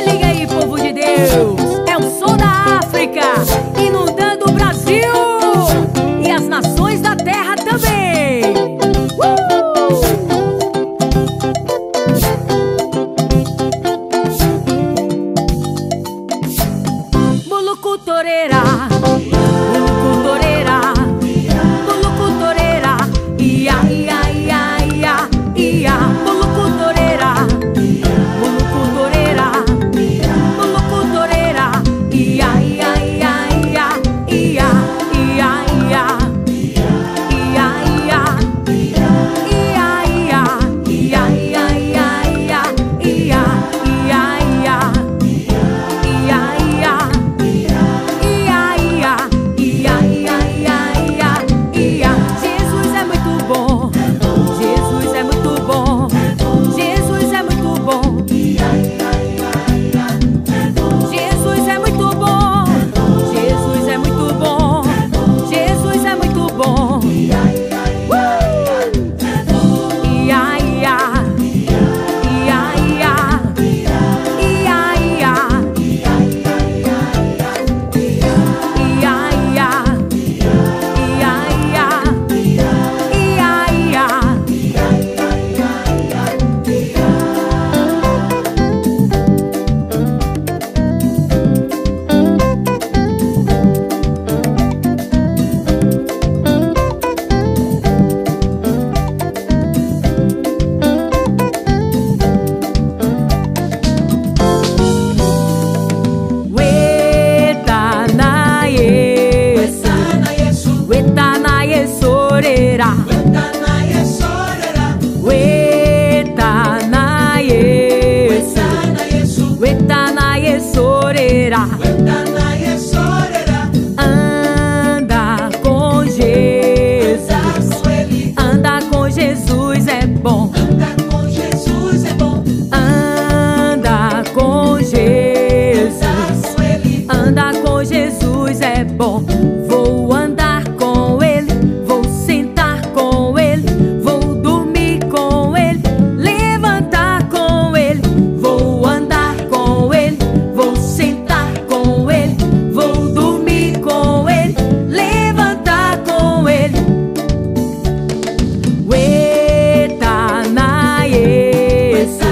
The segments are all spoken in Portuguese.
liga aí, povo de Deus, é o som da África, inundando o Brasil e as nações da terra também. Mulucutoreira, mulucutoreira, mulucutoreira, ia, ia, ia, ia, ia, mulucutoreira, mulucutoreira, mulucutoreira, ia, ia, ia, ia, ia, ia, ia, ia, ia, Jesus é muito bom, Jesus é muito bom, Jesus é muito bom, Jesus é muito bom, Jesus é muito bom, Jesus é muito bom. Anda com Jesus, anda com Jesus é bom, anda com Jesus é bom, anda com Jesus, anda com Jesus é bom. Vou andar com Ele, vou sentar com Ele, vou dormir com Ele, levantar com Ele, vou andar com Ele, vou sentar com Ele, vou dormir com Ele, levantar com Ele. Ueta na Yesu,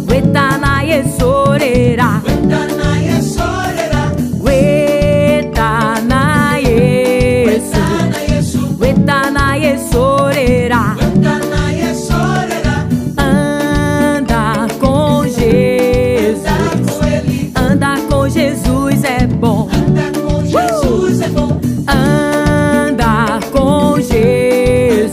ueta na Yesorera, ueta na Yesorera, ueta na Yesu, ueta na Yesorera, ueta na Yesorera. Anda com Jesus, anda com Jesus é bom, anda com Jesus é bom, anda com Jesus,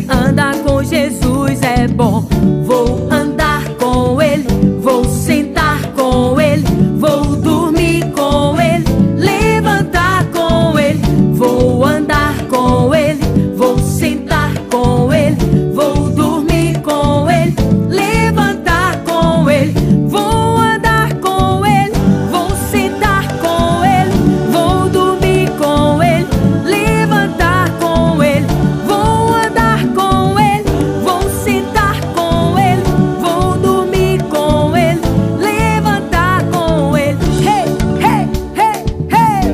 anda com Jesus é bom. Vou andar com Ele, vou sentar com Ele, vou dormir com Ele, levantar com Ele, vou andar com Ele, vou sentar com Ele, vou dormir com Ele, levantar com Ele, vou andar com Ele, vou sentar com Ele, vou dormir com Ele, levantar com Ele, vou andar com Ele, vou sentar com Ele, vou dormir com Ele, levantar com Ele. Hey, hey, hey, hey!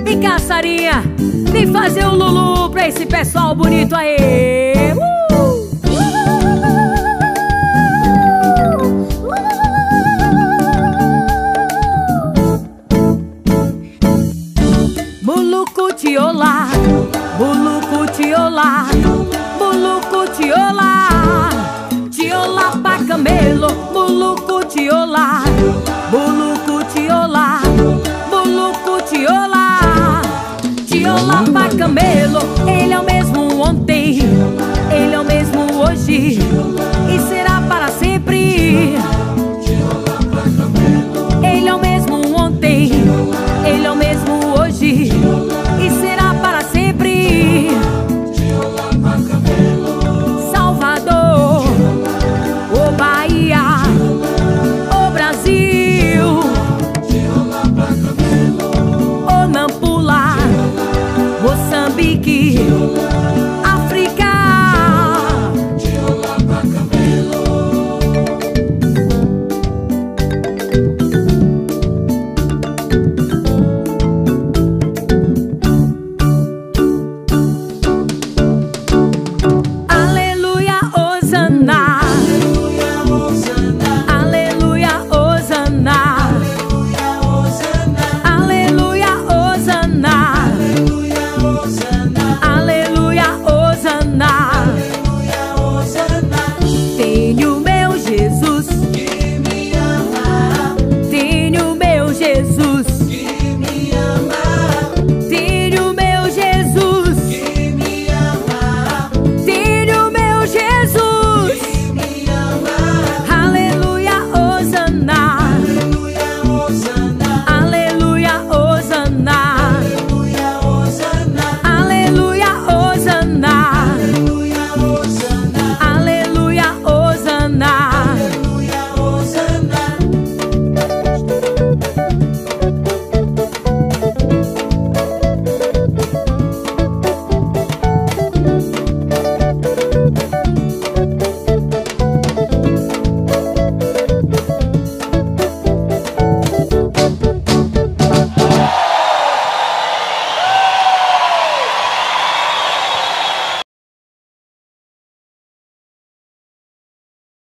Vem cá, Sarinha, vem fazer o Lulu pra esse pessoal bonito aí. Mulucutiola, mulucutiola, mulucutiola, tiola pa camelo, mulucutiola, mulucutiola, mulucutiola, tiola pa camelo, ele é o